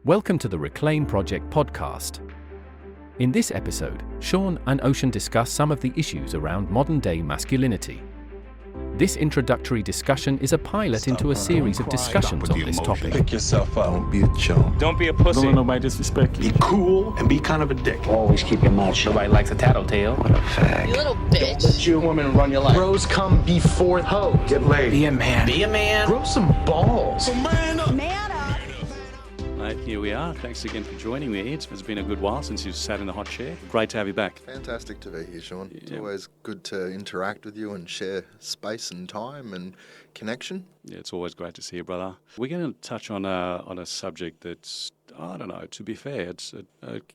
Welcome to the Reclaim Project podcast. In this episode, Sean and Ocean discuss some of the issues around modern-day masculinity. This introductory discussion is a pilot into a series of discussions on this topic. Pick yourself up. Don't be a chump. Don't be a pussy. Don't let nobody disrespect you. Be cool and be kind of a dick. Always keep your mouth shut. Nobody likes a tattletale. What a fag. You little bitch. Let your woman run your life. Bros come before hoes. Get laid. Be a man. Be a man. Grow some balls. So man up. Man up. Here we are. Thanks again for joining me. It's been a good while since you've sat in the hot chair. Great to have you back. Fantastic to be here, Sean. It's always good to interact with you and share space and time and connection. Yeah, it's always great to see you, brother. We're going to touch on a subject that's, I don't know, to be fair, it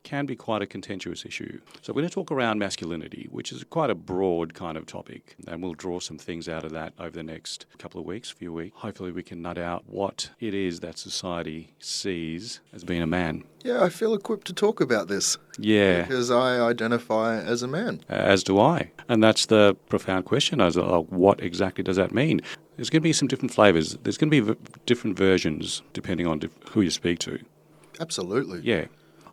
can be quite a contentious issue. So we're going to talk around masculinity, which is quite a broad kind of topic, and we'll draw some things out of that over the next couple of weeks, few weeks. Hopefully we can nut out what it is that society sees as being a man. Yeah, I feel equipped to talk about this. Yeah. Because I identify as a man. As do I. And that's the profound question, what exactly does that mean? There's going to be some different flavours. There's going to be different versions depending on who you speak to. Absolutely. Yeah.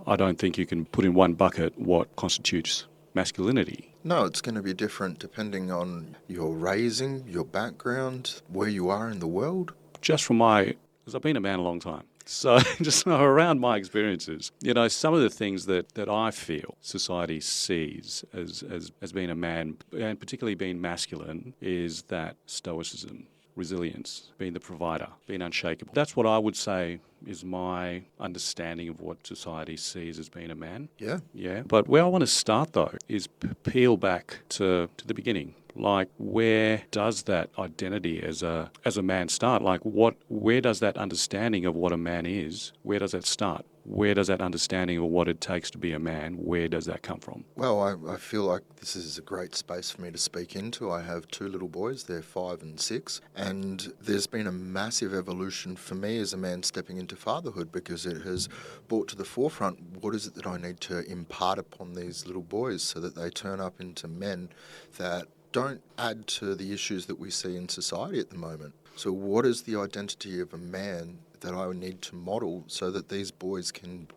I don't think you can put in one bucket what constitutes masculinity. No, it's going to be different depending on your raising, your background, where you are in the world. Just from because I've been a man a long time. So just around my experiences, some of the things that I feel society sees as being a man, and particularly being masculine, is that stoicism, resilience, being the provider, being unshakable. That's what I would say is my understanding of what society sees as being a man. Yeah. Yeah. But where I want to start, though, is peel back to the beginning. Like, where does that identity as a man start? Like, where does that understanding of what a man is, where does that start? Where does that understanding of what it takes to be a man, where does that come from? Well, I feel like this is a great space for me to speak into. I have two little boys, they're 5 and 6, and there's been a massive evolution for me as a man stepping into fatherhood, because it has brought to the forefront what is it that I need to impart upon these little boys so that they turn up into men that don't add to the issues that we see in society at the moment. So what is the identity of a man that I need to model so that these boys can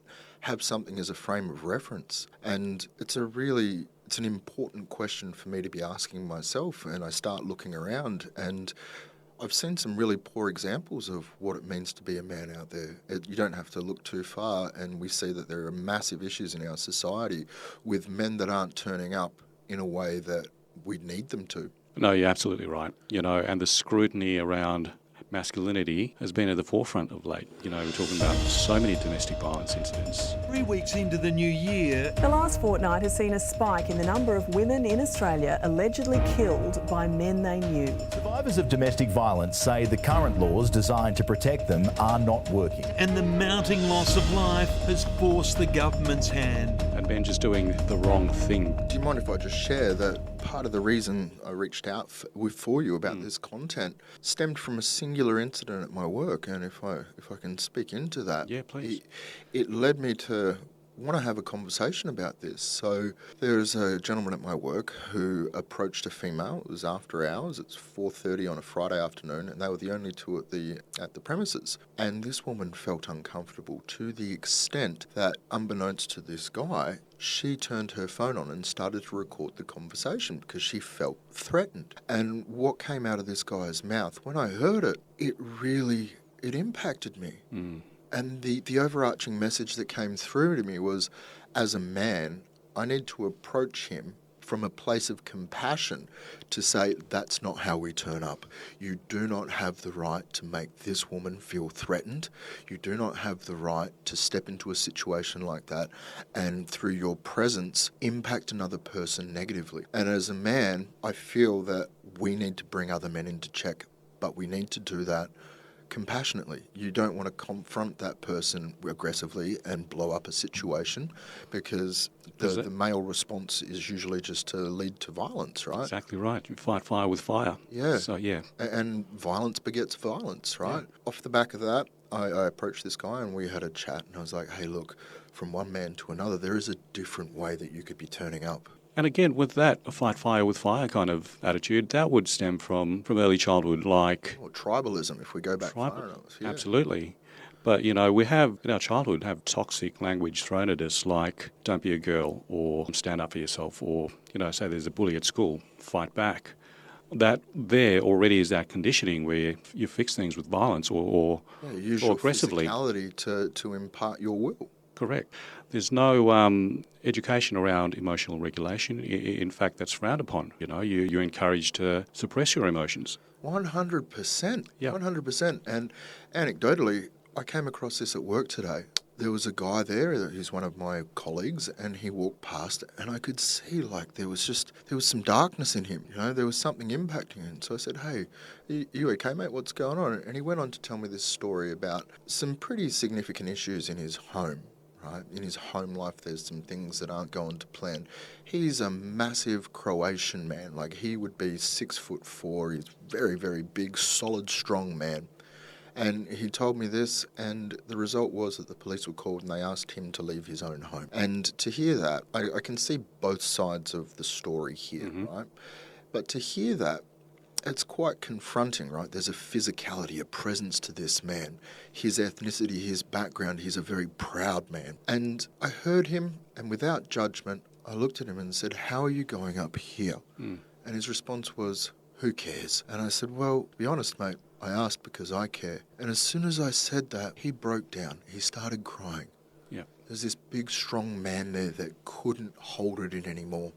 have something as a frame of reference? And it's an important question for me to be asking myself, and I start looking around, and I've seen some really poor examples of what it means to be a man out there. You don't have to look too far, and we see that there are massive issues in our society with men that aren't turning up in a way that we need them to. No, you're absolutely right. And the scrutiny around masculinity has been at the forefront of late. We're talking about so many domestic violence incidents. 3 weeks into the new year, the last fortnight has seen a spike in the number of women in Australia allegedly killed by men they knew. Survivors of domestic violence say the current laws designed to protect them are not working. And the mounting loss of life has forced the government's hand. And men just doing the wrong thing. Do you mind if I just share that part of the reason I reached out for you about this content stemmed from a singular incident at my work, and if I can speak into that. Yeah, please. It led me to want to have a conversation about this. So there's a gentleman at my work who approached a female. It was after hours. It's 4:30 on a Friday afternoon, and they were the only two at the premises. And this woman felt uncomfortable to the extent that, unbeknownst to this guy, she turned her phone on and started to record the conversation because she felt threatened. And what came out of this guy's mouth, when I heard it, it impacted me. And the overarching message that came through to me was, as a man, I need to approach him from a place of compassion to say, that's not how we turn up. You do not have the right to make this woman feel threatened. You do not have the right to step into a situation like that and through your presence impact another person negatively. And as a man, I feel that we need to bring other men into check, but we need to do that compassionately. You don't want to confront that person aggressively and blow up a situation, because the male response is usually just to lead to violence, right? Exactly right. You fight fire with fire. Yeah. So, yeah. And violence begets violence, right? Yeah. Off the back of that, I approached this guy and we had a chat, and I was like, hey, look, from one man to another, there is a different way that you could be turning up. And again, with that, a fight fire with fire kind of attitude, that would stem from early childhood, like... Or tribalism, if we go back far enough. Yeah. Absolutely. But, we have, in our childhood, have toxic language thrown at us like, don't be a girl, or stand up for yourself, or, say there's a bully at school, fight back. That there already is that conditioning where you fix things with violence or use or your aggressively. physicality to impart your will. Correct. There's no education around emotional regulation. In fact, that's frowned upon. You're encouraged to suppress your emotions. 100%. Yeah. 100%. And anecdotally, I came across this at work today. There was a guy there, he's one of my colleagues, and he walked past and I could see like there was some darkness in him, there was something impacting him. So I said, hey, you okay, mate? What's going on? And he went on to tell me this story about some pretty significant issues in his home. Right? In his home life, there's some things that aren't going to plan. He's a massive Croatian man. Like, he would be 6'4". He's very, very big, solid, strong man. And he told me this, and the result was that the police were called and they asked him to leave his own home. And to hear that, I can see both sides of the story here, right? But to hear that, it's quite confronting, right? There's a physicality, a presence to this man. His ethnicity, his background, he's a very proud man. And I heard him, and without judgment, I looked at him and said, how are you going up here? And his response was, who cares? And I said, well, to be honest, mate, I asked because I care. And as soon as I said that, he broke down. He started crying. Yeah. There's this big, strong man there that couldn't hold it in anymore.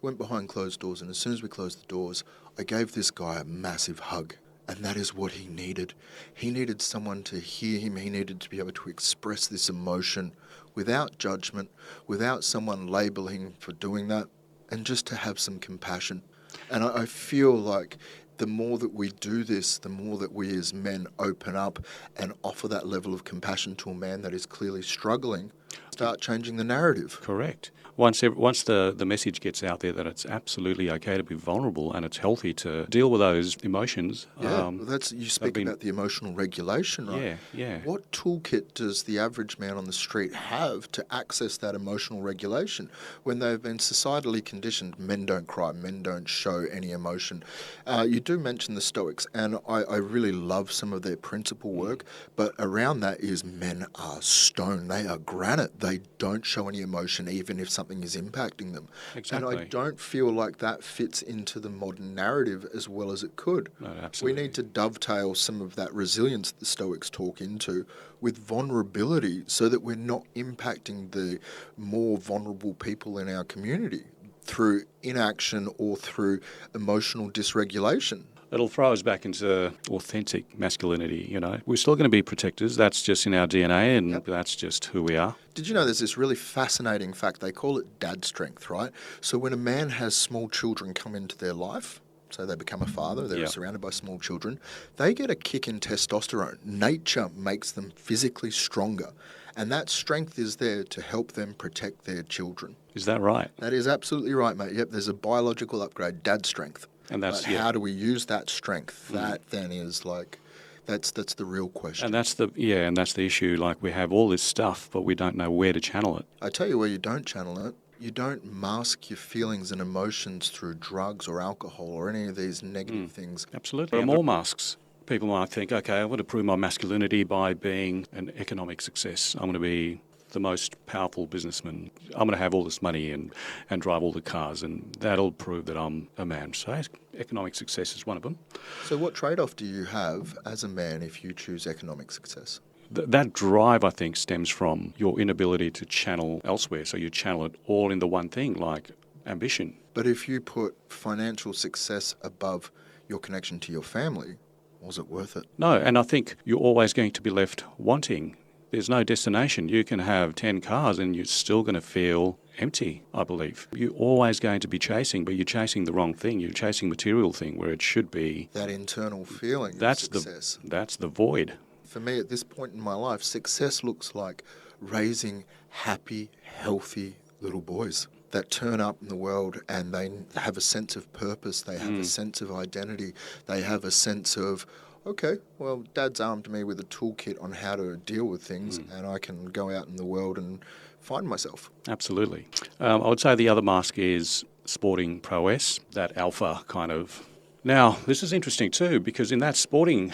Went behind closed doors, and as soon as we closed the doors, I gave this guy a massive hug. And that is what he needed. He needed someone to hear him. He needed to be able to express this emotion without judgment, without someone labelling him for doing that, and just to have some compassion. And I feel like the more that we do this, the more that we as men open up and offer that level of compassion to a man that is clearly struggling, start changing the narrative. Correct. Once the message gets out there that it's absolutely okay to be vulnerable and it's healthy to deal with those emotions. Yeah, you speak about the emotional regulation, right? Yeah, yeah. What toolkit does the average man on the street have to access that emotional regulation when they've been societally conditioned? Men don't cry, men don't show any emotion. You do mention the Stoics, and I really love some of their principle work, but around that is men are stone, they are granite, they don't show any emotion even if something is impacting them. Exactly. And I don't feel like that fits into the modern narrative as well as it could. No, absolutely. We need to dovetail some of that resilience that the Stoics talk into with vulnerability so that we're not impacting the more vulnerable people in our community through inaction or through emotional dysregulation. It'll throw us back into authentic masculinity, We're still going to be protectors. That's just in our DNA, and that's just who we are. Did you know there's this really fascinating fact? They call it dad strength, right? So when a man has small children come into their life, so they become a father, they're surrounded by small children, they get a kick in testosterone. Nature makes them physically stronger. And that strength is there to help them protect their children. Is that right? That is absolutely right, mate. Yep, there's a biological upgrade, dad strength. And that's how do we use that strength? That then is like, that's the real question. And that's the issue. Like, we have all this stuff, but we don't know where to channel it. I tell you where you don't channel it. You don't mask your feelings and emotions through drugs or alcohol or any of these negative things. Absolutely. There are more masks. People might think, okay, I want to prove my masculinity by being an economic success. I'm going to be the most powerful businessman. I'm going to have all this money and drive all the cars, and that'll prove that I'm a man. So economic success is one of them. So what trade-off do you have as a man if you choose economic success? That drive, I think, stems from your inability to channel elsewhere. So you channel it all in the one thing, like ambition. But if you put financial success above your connection to your family, was it worth it? No, and I think you're always going to be left wanting. There's no destination. You can have 10 cars and you're still going to feel empty, I believe. You're always going to be chasing, but you're chasing the wrong thing. You're chasing material thing where it should be that internal feeling of success. That's the void. For me, at this point in my life, success looks like raising happy, healthy little boys that turn up in the world and they have a sense of purpose, they have a sense of identity, they have a sense of, okay, well, Dad's armed me with a toolkit on how to deal with things and I can go out in the world and find myself. Absolutely. I would say the other mask is sporting prowess, that alpha kind of. Now, this is interesting too, because in that sporting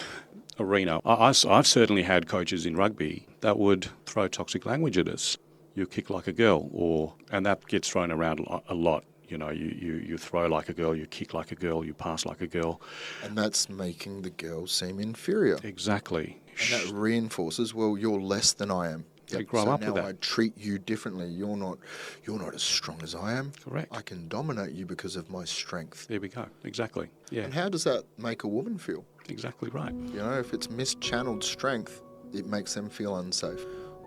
arena. I've certainly had coaches in rugby that would throw toxic language at us. You kick like a girl, and that gets thrown around a lot. You know, you throw like a girl, you kick like a girl, you pass like a girl. And that's making the girl seem inferior. Exactly. And that reinforces, well, you're less than I am. They grow up with that. I treat you differently. You're not as strong as I am. Correct. I can dominate you because of my strength. There we go. Exactly. Yeah. And how does that make a woman feel? Exactly right. You know, if it's mischanneled strength, it makes them feel unsafe.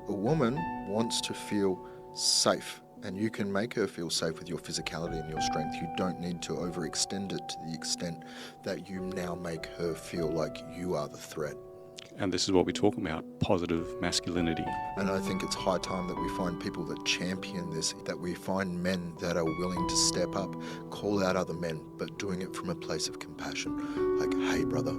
A woman wants to feel safe, and you can make her feel safe with your physicality and your strength. You don't need to overextend it to the extent that you now make her feel like you are the threat. And this is what we talk about, positive masculinity. And I think it's high time that we find people that champion this, that we find men that are willing to step up, call out other men, but doing it from a place of compassion. Like, hey, brother,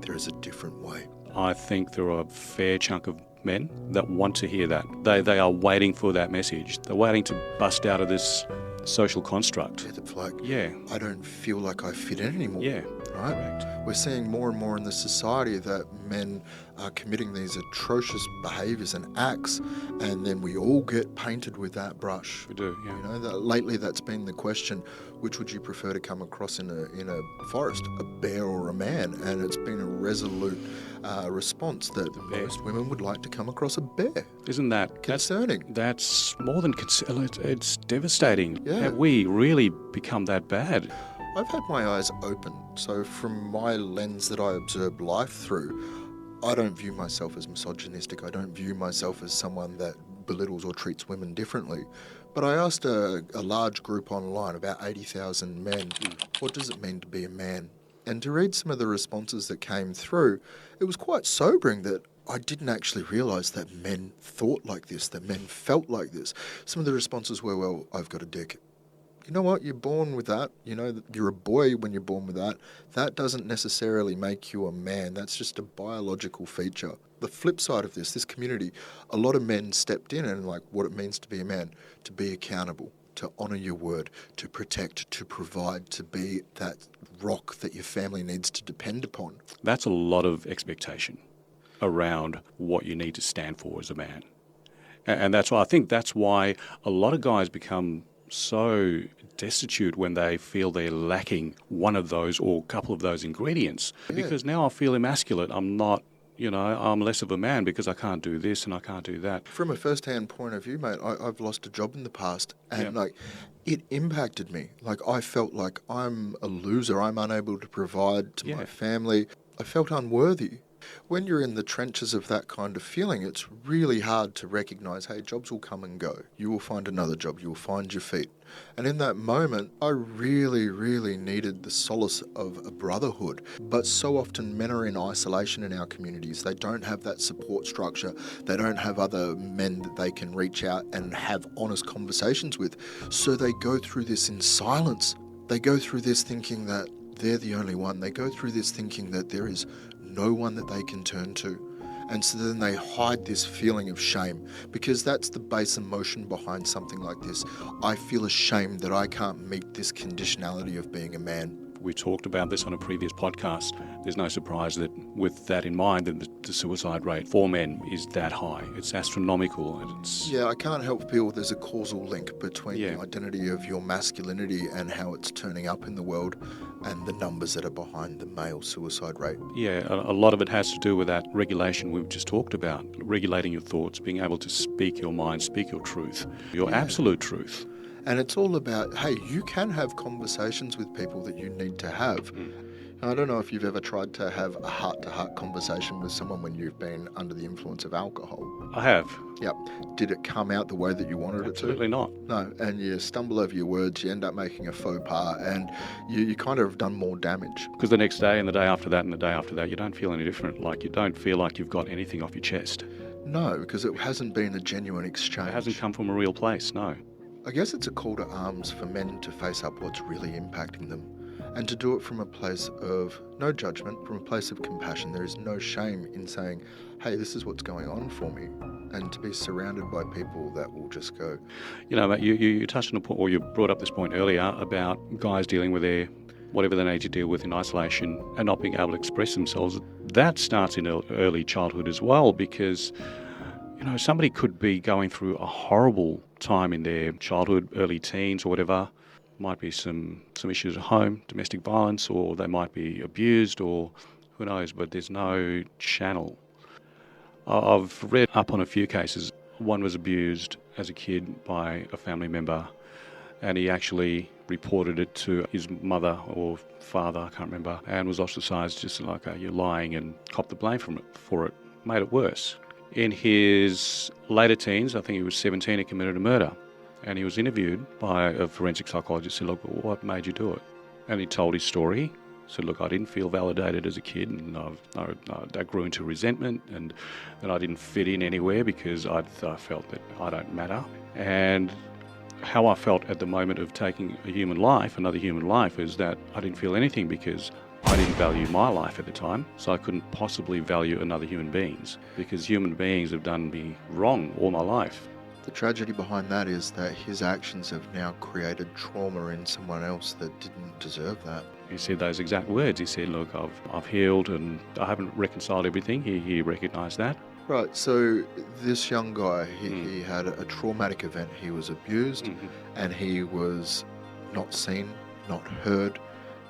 there is a different way. I think there are a fair chunk of men that want to hear that. They are waiting for that message. They're waiting to bust out of this social construct. It's like, yeah, I don't feel like I fit in anymore. Yeah, right? correct. We're seeing more and more in the society that men are committing these atrocious behaviours and acts, and then we all get painted with that brush. We do, yeah. You know, lately that's been the question: which would you prefer to come across in a forest, a bear or a man? And it's been a resolute response that most women would like to come across a bear. Isn't that concerning? That's more than concerning. It's devastating. Yeah. Have we really become that bad? I've had my eyes open, so from my lens that I observe life through, I don't view myself as misogynistic. I don't view myself as someone that belittles or treats women differently. But I asked a large group online, about 80,000 men, what does it mean to be a man? And to read some of the responses that came through, it was quite sobering that I didn't actually realise that men thought like this, that men felt like this. Some of the responses were, well, I've got a dick. You know what? You're born with that. You know, you're a boy when you're born with that. That doesn't necessarily make you a man. That's just a biological feature. The flip side of this community, a lot of men stepped in and like what it means to be a man, to be accountable, to honour your word, to protect, to provide, to be that rock that your family needs to depend upon. That's a lot of expectation around what you need to stand for as a man. And that's why I think that's why a lot of guys become so destitute when they feel they're lacking one of those or a couple of those ingredients. Yeah. Because now I feel emasculate. I'm not, I'm less of a man because I can't do this and I can't do that. From a first-hand point of view, mate, I've lost a job in the past and it impacted me. Like I felt like I'm a loser. I'm unable to provide to my family. I felt unworthy. When you're in the trenches of that kind of feeling, it's really hard to recognise, hey, jobs will come and go. You will find another job. You will find your feet. And in that moment, I really, really needed the solace of a brotherhood. But so often men are in isolation in our communities. They don't have that support structure. They don't have other men that they can reach out and have honest conversations with. So they go through this in silence. They go through this thinking that they're the only one. They go through this thinking that there is no one that they can turn to. And so then they hide this feeling of shame because that's the base emotion behind something like this. I feel ashamed that I can't meet this conditionality of being a man. We talked about this on a previous podcast. There's no surprise that with that in mind, that the suicide rate for men is that high. It's astronomical. Yeah, I can't help feel there's a causal link between the identity of your masculinity and how it's turning up in the world and the numbers that are behind the male suicide rate. Yeah, a lot of it has to do with that regulation we've just talked about, regulating your thoughts, being able to speak your mind, speak your truth, your absolute truth. And it's all about, hey, you can have conversations with people that you need to have. I don't know if you've ever tried to have a heart-to-heart conversation with someone when you've been under the influence of alcohol. I have. Yep. Did it come out the way that you wanted it to? Absolutely not. No, and you stumble over your words, you end up making a faux pas, and you kind of have done more damage. Because the next day and the day after that and the day after that, you don't feel any different. Like you don't feel like you've got anything off your chest. No, because it hasn't been a genuine exchange. It hasn't come from a real place, no. I guess it's a call to arms for men to face up what's really impacting them and to do it from a place of no judgment, from a place of compassion. There is no shame in saying, hey, this is what's going on for me, and to be surrounded by people that will just go. You know, you touched on a point, or you brought up this point earlier about guys dealing with their whatever they need to deal with in isolation and not being able to express themselves. That starts in early childhood as well, because somebody could be going through a horrible time in their childhood, early teens or whatever. Might be some issues at home, domestic violence, or they might be abused, or who knows, but there's no channel. I've read up on a few cases. One was abused as a kid by a family member, and he actually reported it to his mother or father, I can't remember, and was ostracised, just like, you're lying, and copped the blame for it. Made it worse. In his later teens, I think he was 17, he committed a murder. And he was interviewed by a forensic psychologist who said, look, what made you do it? And he told his story. Said, look, I didn't feel validated as a kid, and I grew into resentment, and that I didn't fit in anywhere because I felt that I don't matter. And how I felt at the moment of taking another human life, is that I didn't feel anything because I didn't value my life at the time, so I couldn't possibly value another human being's, because human beings have done me wrong all my life. The tragedy behind that is that his actions have now created trauma in someone else that didn't deserve that. He said those exact words. He said, look, I've healed and I haven't reconciled everything. He recognised that. Right, so this young guy, he had a traumatic event. He was abused, and he was not seen, not heard,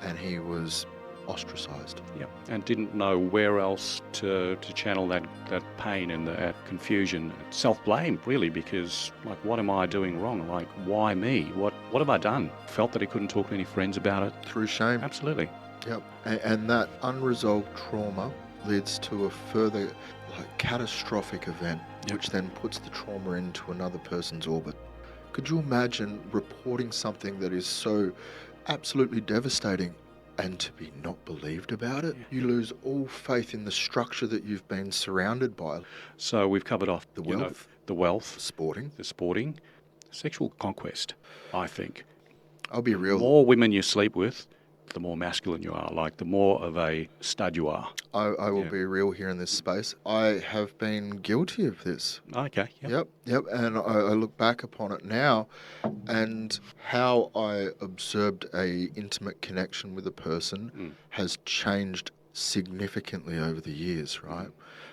and he was ostracised. Yeah, and didn't know where else to channel that pain and that confusion. Self-blame, really, because, like, what am I doing wrong? Like, why me? What have I done? Felt that he couldn't talk to any friends about it. Through shame. Absolutely. Yep, and that unresolved trauma leads to a further catastrophic event, which then puts the trauma into another person's orbit. Could you imagine reporting something that is so absolutely devastating and to be not believed about it? You lose all faith in the structure that you've been surrounded by. So we've covered off the wealth, the sporting, sexual conquest, I think. I'll be real. The more women you sleep with, the more masculine you are, like the more of a stud you are. I will be real here in this space. I have been guilty of this. Okay. Yep. And I look back upon it now, and how I observed a intimate connection with a person has changed significantly over the years, right?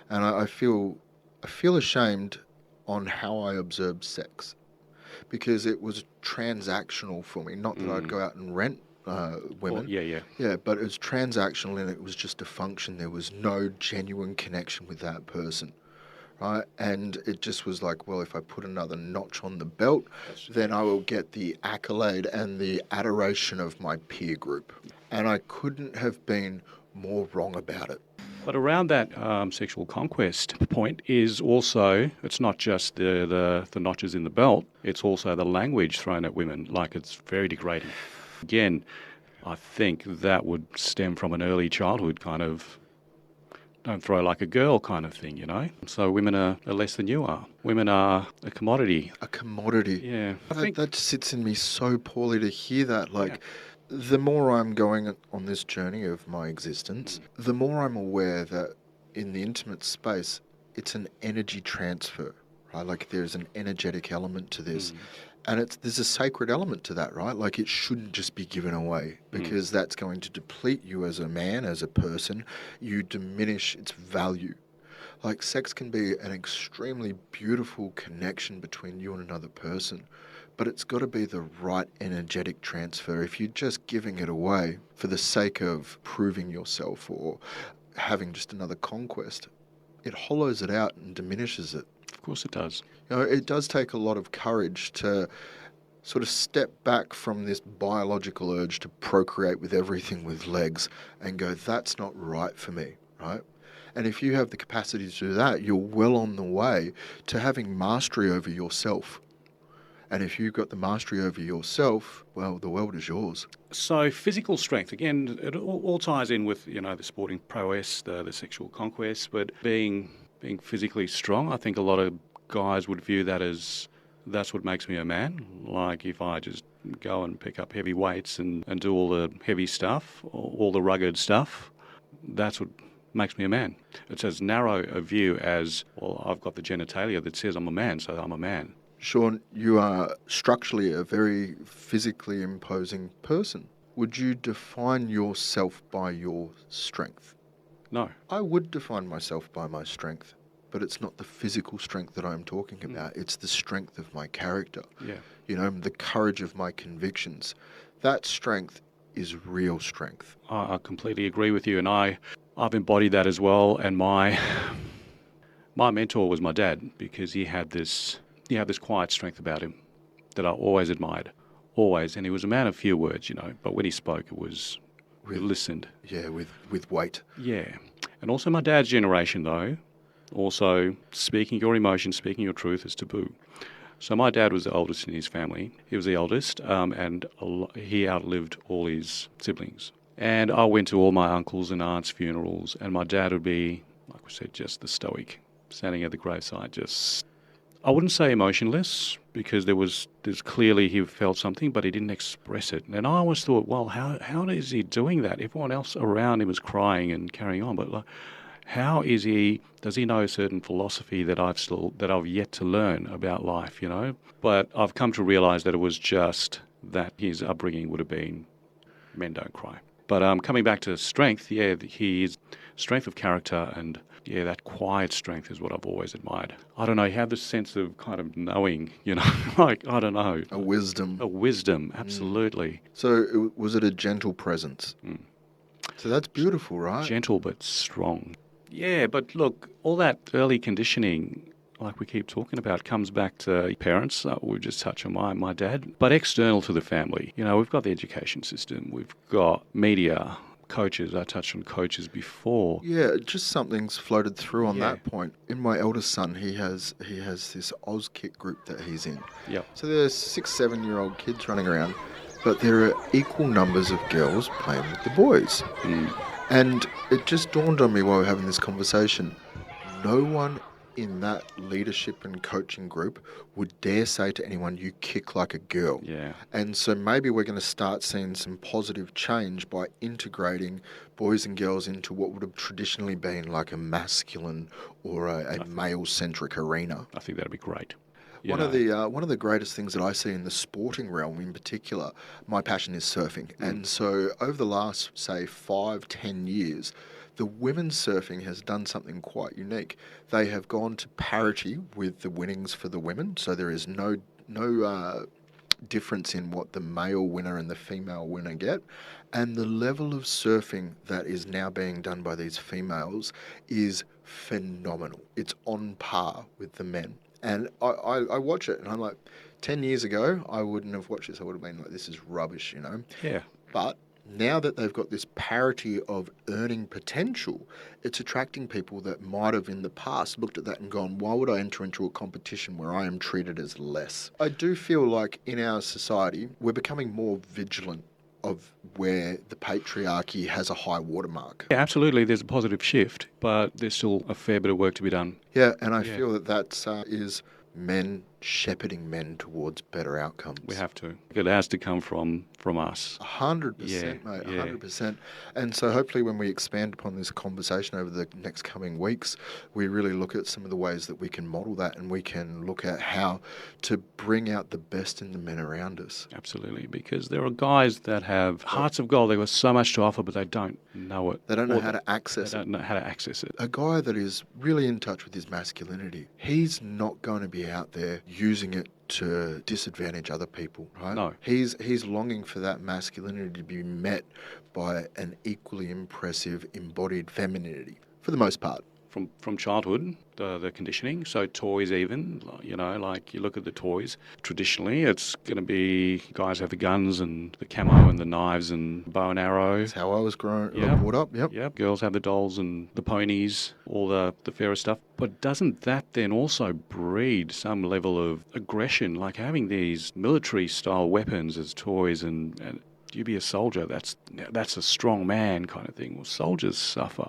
And I feel ashamed on how I observed sex, because it was transactional for me. Not that I'd go out and rent women. Yeah, but it was transactional, and it was just a function. There was no genuine connection with that person, right? And it just was like, well, if I put another notch on the belt, then I will get the accolade and the adoration of my peer group. And I couldn't have been more wrong about it. But around that sexual conquest point is also, it's not just the notches in the belt, it's also the language thrown at women. Like, it's very degrading. Again, I think that would stem from an early childhood kind of don't throw like a girl kind of thing, So women are less than you are. Women are a commodity. A commodity. Yeah. That sits in me so poorly to hear that. The more I'm going on this journey of my existence, the more I'm aware that in the intimate space, it's an energy transfer, right? Like, there's an energetic element to this. And there's a sacred element to that, right? Like, it shouldn't just be given away, because that's going to deplete you as a man, as a person. You diminish its value. Like, sex can be an extremely beautiful connection between you and another person, but it's got to be the right energetic transfer. If you're just giving it away for the sake of proving yourself or having just another conquest, it hollows it out and diminishes it. Of course it does. It does take a lot of courage to sort of step back from this biological urge to procreate with everything with legs and go, that's not right for me, right? And if you have the capacity to do that, you're well on the way to having mastery over yourself. And if you've got the mastery over yourself, well, the world is yours. So physical strength, again, it all ties in with, the sporting prowess, the sexual conquest, but being physically strong, I think a lot of guys would view that as, that's what makes me a man. Like, if I just go and pick up heavy weights and do all the heavy stuff, all the rugged stuff, that's what makes me a man. It's as narrow a view as, well, I've got the genitalia that says I'm a man, so I'm a man. Sean, you are structurally a very physically imposing person. Would you define yourself by your strength? No. I would define myself by my strength, but it's not the physical strength that I'm talking about. It's the strength of my character. Yeah. You know, the courage of my convictions. That strength is real strength. I completely agree with you, and I've embodied that as well. And my mentor was my dad, because he had this quiet strength about him that I always admired, always. And he was a man of few words, you know, but when he spoke, we listened. Yeah, with weight. Yeah, and also my dad's generation though. Also, speaking your emotions, speaking your truth is taboo. So my dad was the oldest in his family. He was the eldest, and he outlived all his siblings. And I went to all my uncles' and aunts' funerals, and my dad would be, like we said, just the stoic, standing at the graveside, just, I wouldn't say emotionless, because there's clearly he felt something, but he didn't express it. And I always thought, well, how is he doing that? Everyone else around him was crying and carrying on, but like, how does he know a certain philosophy that I've yet to learn about life, you know? But I've come to realise that it was just that his upbringing would have been, men don't cry. But coming back to strength, yeah, his strength of character and, yeah, that quiet strength is what I've always admired. I don't know, you have this sense of kind of knowing, you know, like, I don't know. A wisdom. A wisdom, absolutely. So was it a gentle presence? So that's beautiful, right? Gentle but strong. Yeah, but look, all that early conditioning, like we keep talking about, comes back to parents. We've just touched on my dad, but external to the family. You know, we've got the education system, we've got media, coaches. I touched on coaches before. Yeah, just something's floated through on that point. In my eldest son, he has this Auskick group that he's in. Yep. So there's 6-7-year-old kids running around, but there are equal numbers of girls playing with the boys. And it just dawned on me while we were having this conversation, no one in that leadership and coaching group would dare say to anyone, you kick like a girl. Yeah. And so maybe we're going to start seeing some positive change by integrating boys and girls into what would have traditionally been like a masculine or a male-centric arena. I think that'd be great. One of the greatest things that I see in the sporting realm in particular, my passion is surfing. And so over the last, say, 5-10 years, the women's surfing has done something quite unique. They have gone to parity with the winnings for the women, so there is no difference in what the male winner and the female winner get. And the level of surfing that is now being done by these females is phenomenal. It's on par with the men. And I watch it and I'm like, 10 years ago, I wouldn't have watched this. I would have been like, this is rubbish, you know? Yeah. But now that they've got this parity of earning potential, it's attracting people that might have in the past looked at that and gone, why would I enter into a competition where I am treated as less? I do feel like in our society, we're becoming more vigilant of where the patriarchy has a high watermark. Yeah, absolutely, there's a positive shift, but there's still a fair bit of work to be done. Yeah, and I feel that is men shepherding men towards better outcomes. We have to. It has to come from us. 100%, mate, 100%. And so hopefully when we expand upon this conversation over the next coming weeks, we really look at some of the ways that we can model that and we can look at how to bring out the best in the men around us. Absolutely, because there are guys that have hearts of gold. They've got so much to offer, but they don't know it. They don't know how to access it. They don't know how to access it. A guy that is really in touch with his masculinity, he's not going to be out there using it to disadvantage other people, right? No. He's longing for that masculinity to be met by an equally impressive embodied femininity, for the most part. From childhood, the conditioning, so toys even, you know, like you look at the toys, traditionally it's going to be guys have the guns and the camo and the knives and bow and arrow. That's how I was brought up, Yep. Girls have the dolls and the ponies, all the fairer stuff. But doesn't that then also breed some level of aggression, like having these military-style weapons as toys and you be a soldier, that's a strong man kind of thing. Well, soldiers suffer.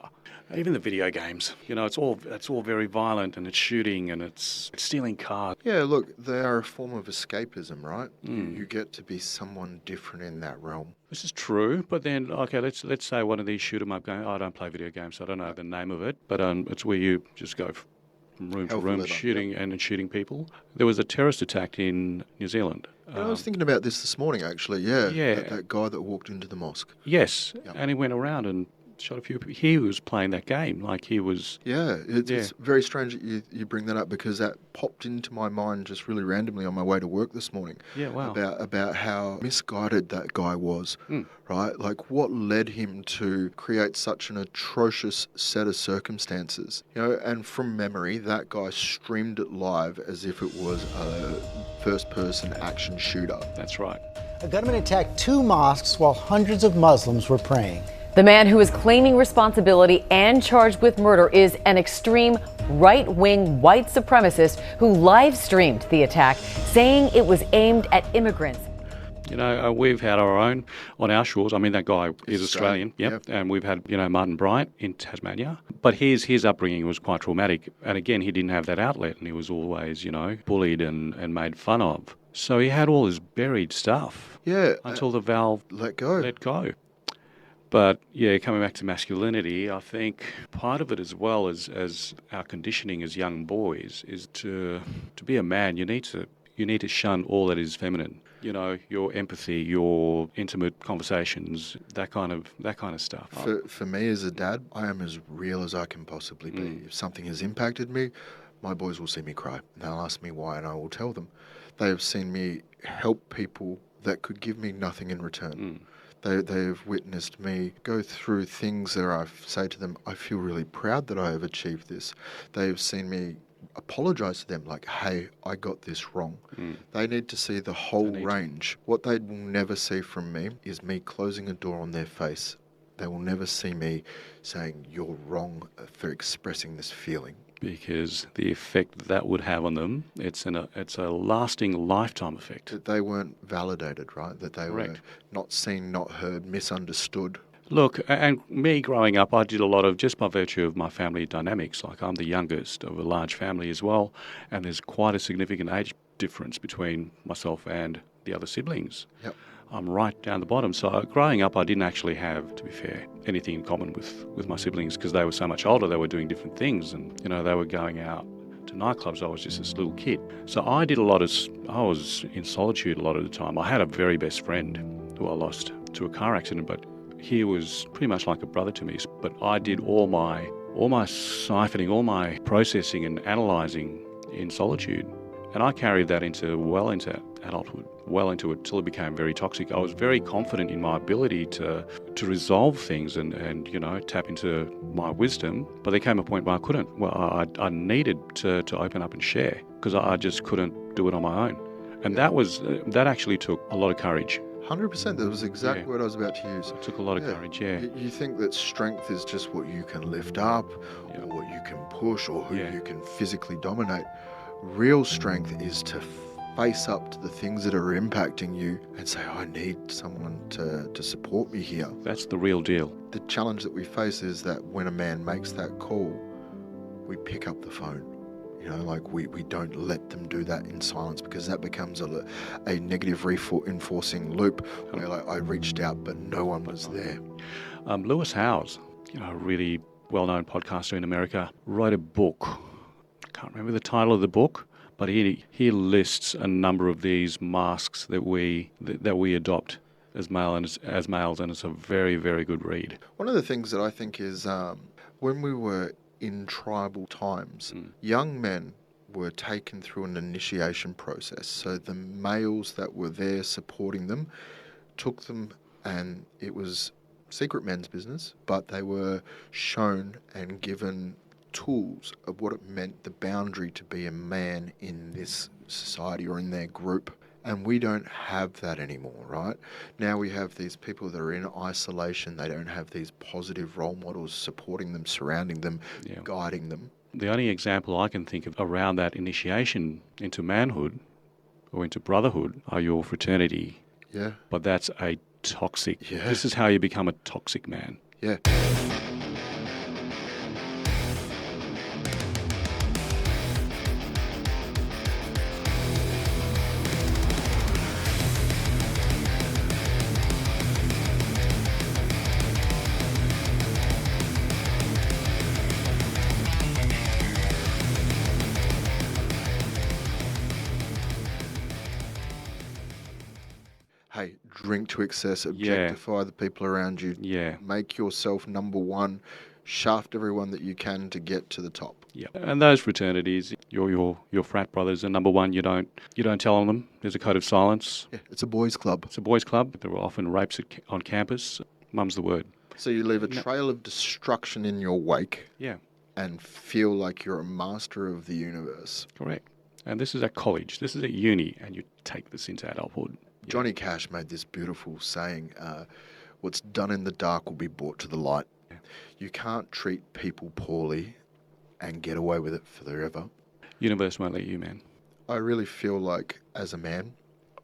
Even the video games, you know, it's all very violent and it's shooting and it's stealing cars. Yeah, look, they are a form of escapism, right? You get to be someone different in that realm. This is true, but then, okay, let's say one of these shoot 'em up games. I don't play video games, so I don't know the name of it, but it's where you just go from room to room shooting and shooting people. There was a terrorist attack in New Zealand I was thinking about this morning, actually. Yeah. Yeah. That guy that walked into the mosque. Yes, Yep. and he went around and shot a few people. He was playing that game like he was. Yeah, it's very strange that you bring that up, because that popped into my mind just really randomly on my way to work this morning. Yeah, wow. About how misguided that guy was, right? Like, what led him to create such an atrocious set of circumstances, you know? And from memory, that guy streamed it live as if it was a first-person action shooter. That's right. A gunman attacked 2 mosques while hundreds of Muslims were praying. The man who is claiming responsibility and charged with murder is an extreme right-wing white supremacist who live-streamed the attack, saying it was aimed at immigrants. You know, we've had our own on our shores. I mean, that guy is Australian, yep. And we've had, Martin Bryant in Tasmania. But his upbringing was quite traumatic. And again, he didn't have that outlet, and he was always, bullied and made fun of. So he had all this buried stuff. Yeah. Until the valve let go. But, coming back to masculinity, I think part of it as well as our conditioning as young boys is to be a man, you need to shun all that is feminine. Your empathy, your intimate conversations, that kind of stuff. For me as a dad, I am as real as I can possibly be. If something has impacted me, my boys will see me cry. They'll ask me why, and I will tell them. They have seen me help people that could give me nothing in return. They have witnessed me go through things that I say to them, I feel really proud that I have achieved this. They have seen me apologise to them, like, hey, I got this wrong. They need to see the whole range. What they will never see from me is me closing a door on their face. They will never see me saying, you're wrong for expressing this feeling. Because the effect that would have on them, it's a lasting lifetime effect. That they weren't validated, right? That they were not seen, not heard, misunderstood. Look, and me growing up, I did a lot of, just by virtue of my family dynamics, like I'm the youngest of a large family as well, and there's quite a significant age difference between myself and the other siblings. Yep. I'm right down the bottom. So growing up, I didn't actually have, to be fair, anything in common with my siblings because they were so much older. They were doing different things and, they were going out to nightclubs. I was just this little kid. So I was in solitude a lot of the time. I had a very best friend who I lost to a car accident, but he was pretty much like a brother to me. But I did all my siphoning, all my processing and analysing in solitude. And I carried that into adulthood, well into it till it became very toxic. I was very confident in my ability to resolve things and tap into my wisdom. But there came a point where I couldn't. Well, I needed to open up and share because I just couldn't do it on my own. And that actually took a lot of courage. 100%. That was the exact word I was about to use. It took a lot of courage, yeah. You think that strength is just what you can lift up or what you can push or who you can physically dominate. Real strength is to face up to the things that are impacting you and say, I need someone to support me here. That's the real deal. The challenge that we face is that when a man makes that call, we pick up the phone. We don't let them do that in silence because that becomes a negative reinforcing loop where I reached out but no one was there. Lewis Howes, a really well-known podcaster in America, wrote a book. I can't remember the title of the book, but he lists a number of these masks that we adopt as males, and it's a very, very good read. One of the things that I think is when we were in tribal times, young men were taken through an initiation process. So the males that were there supporting them took them, and it was secret men's business, but they were shown and given tools of what it meant, the boundary to be a man in this society or in their group. And we don't have that anymore, right? Now we have these people that are in isolation. They don't have these positive role models supporting them, surrounding them, guiding them. The only example I can think of around that initiation into manhood or into brotherhood are your fraternity. Yeah. But that's a toxic. Yeah. This is how you become a toxic man. Yeah. hey, drink to excess, objectify the people around you, make yourself number one, shaft everyone that you can to get to the top. Yeah, and those fraternities, your frat brothers are number one. You don't tell them. There's a code of silence. Yeah, it's a boys' club. It's a boys' club. There were often rapes on campus. Mum's the word. So you leave a trail of destruction in your wake. Yeah. And feel like you're a master of the universe. Correct. And this is at college. This is at uni, and you take this into adulthood. Yeah. Johnny Cash made this beautiful saying, what's done in the dark will be brought to the light. Yeah. You can't treat people poorly and get away with it forever. Universe won't let you, man. I really feel like, as a man,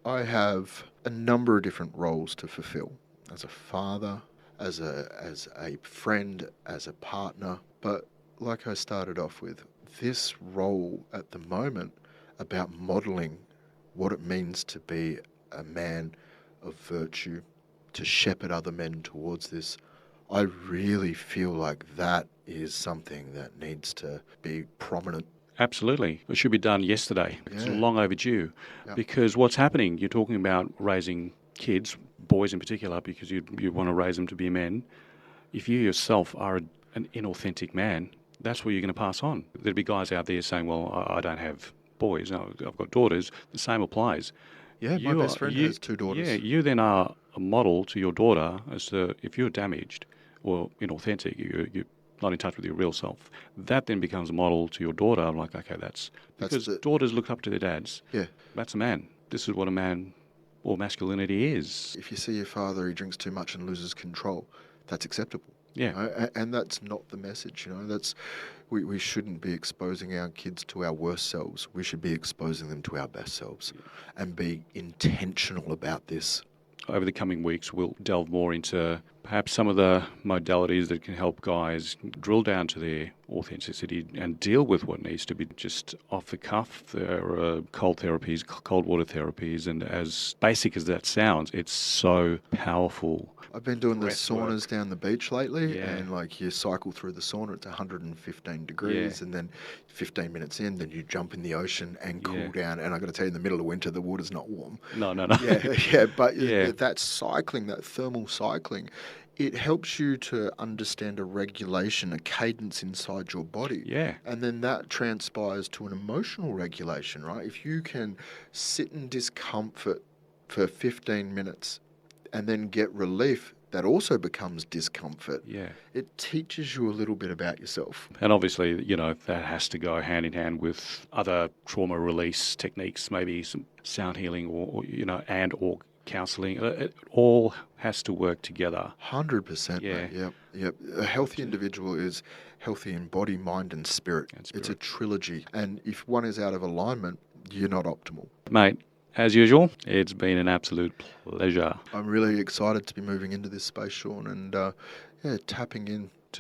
I have a number of different roles to fulfill. As a father, as a friend, as a partner. But like I started off with, this role at the moment about modelling what it means to be a man of virtue, to shepherd other men towards this, I really feel like that is something that needs to be prominent. Absolutely. It should be done yesterday. It's long overdue. Because what's happening, you're talking about raising kids, boys in particular, because you want to raise them to be men. If you yourself are an inauthentic man, that's what you're going to pass on. There'd be guys out there saying, well, I don't have boys, no, I've got daughters. The same applies. Yeah, my best friend has 2 daughters. Yeah, you then are a model to your daughter as to if you're damaged or inauthentic, you're not in touch with your real self. That then becomes a model to your daughter. I'm like, okay, that's because daughters look up to their dads. Yeah. That's a man. This is what a man or masculinity is. If you see your father, he drinks too much and loses control, that's acceptable. Yeah. You know? And that's not the message, That's we shouldn't be exposing our kids to our worst selves. We should be exposing them to our best selves and be intentional about this. Over the coming weeks, we'll delve more into perhaps some of the modalities that can help guys drill down to their authenticity and deal with what needs to be just off the cuff. There are cold therapies, cold water therapies, and as basic as that sounds, it's so powerful. I've been doing the saunas down the beach lately, and like you cycle through the sauna, it's 115 degrees, and then 15 minutes in, then you jump in the ocean and cool down. And I got to tell you, in the middle of winter, the water's not warm. No. But that cycling, that thermal cycling, it helps you to understand a regulation, a cadence inside your body. Yeah. And then that transpires to an emotional regulation, right? If you can sit in discomfort for 15 minutes and then get relief, that also becomes discomfort. Yeah. It teaches you a little bit about yourself. And obviously, that has to go hand in hand with other trauma release techniques, maybe some sound healing or or counselling. It all has to work together. 100%. Yeah. Yep. A healthy individual is healthy in body, mind and spirit. It's a trilogy. And if one is out of alignment, you're not optimal. Mate, as usual, it's been an absolute pleasure. I'm really excited to be moving into this space, Sean, and tapping in. This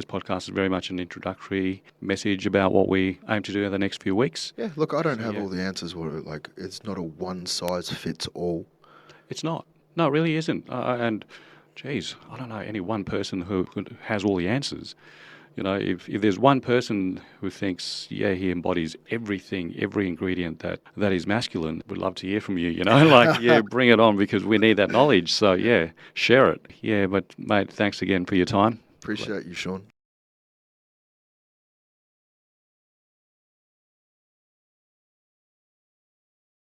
podcast is very much an introductory message about what we aim to do in the next few weeks. Yeah, look, I don't have all the answers. It's not a one-size-fits-all. It's not. No, it really isn't. And, geez, I don't know any one person who has all the answers. If there's one person who thinks, he embodies everything, every ingredient that is masculine, we'd love to hear from you, bring it on because we need that knowledge. So, share it. Yeah, but, mate, thanks again for your time. Appreciate you, Sean.